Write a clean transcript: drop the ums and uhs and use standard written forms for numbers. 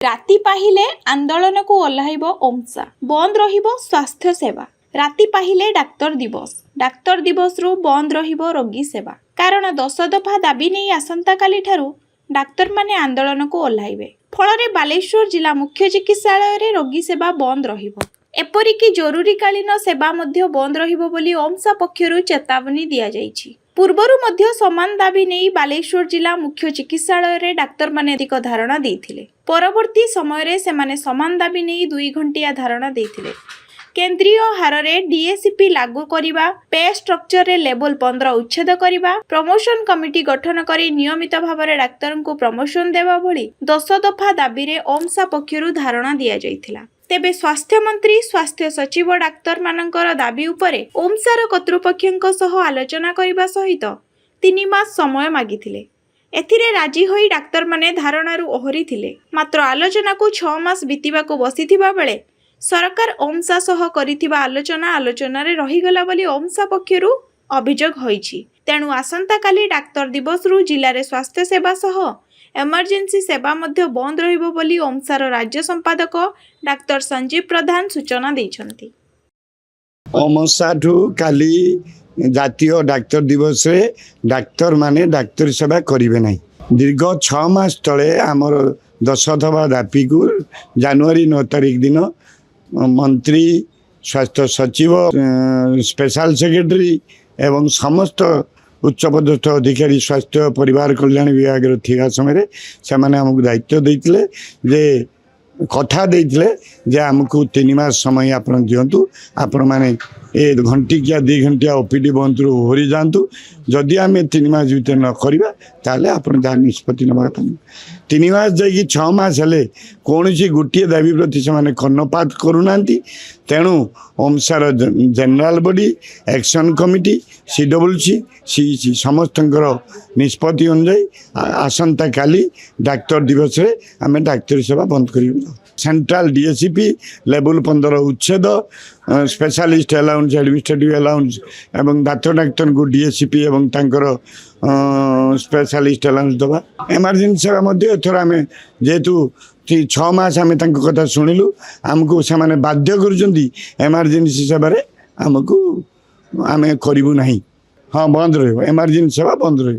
राति पाहिले आंदोलन को ओह्लाइब ओमसा बंद रहिबो स्वास्थ्य सेवा। राति पाहिले डाक्तर दिवस रु बंद रहिबो रोगी सेवा। कारण 10 दफा दाबी नहीं आसंता काली ठारू डाक्तर माने आंदोलन को ओह्लाइबे। फଳରେ बालेश्वर जिला मुख्य चिकित्सालय रे रोगी सेवा बंद रहिबो। एपरिकी जरूरीकालीन सेवा मध्य बंद रहिबो बोली ओमसा पक्षरु चेतावनी दिया जाइछि। पूर्वरु मध्य समान दाबी नहीं बालेश्वर जिला मुख्य चिकित्सालय रे डाक्तर माने अधिक धारणा देइथिले। परवर्ती समय रे सेमाने समान दाबी नहीं 2 घंटिया धारणा देइथिले। केंद्रीय हार रे डीएसीपी लागू करिबा, पे स्ट्रक्चर रे लेवल 15 उच्छेद करिबा, प्रमोशन कमिटी गठन करी नियमित भाव डाक्तर को प्रमोशन देवा भली 10 दफा दाबी रे ओमसा पक्षरु धारणा दिया जाइथिला। तेबे स्वास्थ्य मंत्री, स्वास्थ्य सचिव डाक्तर मानकर दाबी उपरे ओमसार कर्तृपक्षक सह आलोचना करने सहित 3 मास समय मागिथिले। एथिरे राजी होई डाक्तर माने धारणारू ओहरी थिले। मात्र आलोचना को 6 मास बीतिबाको बसिथिबा बेले सरकार ओमसा सह करिथिबा आलोचना रे रहीगला बोली ओमसा पक्षरु अभियोग होईछि। तेणु आसंता काली डाक्तर दिवस रु जिले में स्वास्थ्य सेवा सह एमरजेंसी सेवा मध्य बंद रहिबो बोली ओमसार राज्य संपादक डाक्तर संजीव प्रधान सूचना दैछन्ति। ओमसाठू काली जातीय डाक्तर दिवस रे डाक्तर माने डाक्तर सेवा करिवे नाही। दीर्घ 6 मास तले आमर 10 दफा दापी को जनवरी 9 तारिख दिन मंत्री, स्वास्थ्य सचिव, स्पेशल सेक्रेटरी एवं समस्त उच्चपदस्थ अधिकारी स्वास्थ्य परिवार कल्याण विभाग थिया समय से आमको दायित्व देते जे कथा देते जे आमको 3 मास समय आप दिंतु, आपण मैंने ए घंटिकिया 2 घंटिया ओपीडी बंद रू ओहरी जातु। जदि आम 3 मास भर न करवा ताले आपण जहाँ निष्पत्ति नवा कथा। 3 मास जाकि 6 मास हेले कौन गोटे दाबी प्रति से कर्णपात करूना। तेणु ओमसार general body, action committee, CWC, CEC समस्त निष्पत्ति अनुजाई आसंता काली डाक्तर दिवस रे आम डाक्तर सेवा बंद कर। सेंट्रल डीएसीपी लेवल 15 उच्छेद, स्पेशलिस्ट अलाउंस, एडमिनिस्ट्रेटिव अलाउंस एवं दातर डाक्तर को डीएसीपी एवं तांकर स्पेशलिस्ट अलाउंस दबा। एमरजेंसी सेवा मध्य एथर आम जेहेतु 6 मास आम कथा शुणिलु, आमको से बाध्य कर एमरजेंसी सेवा आमको आम करूँ ना। हाँ, बंद रही एमरजेंसी सेवा बंद रही।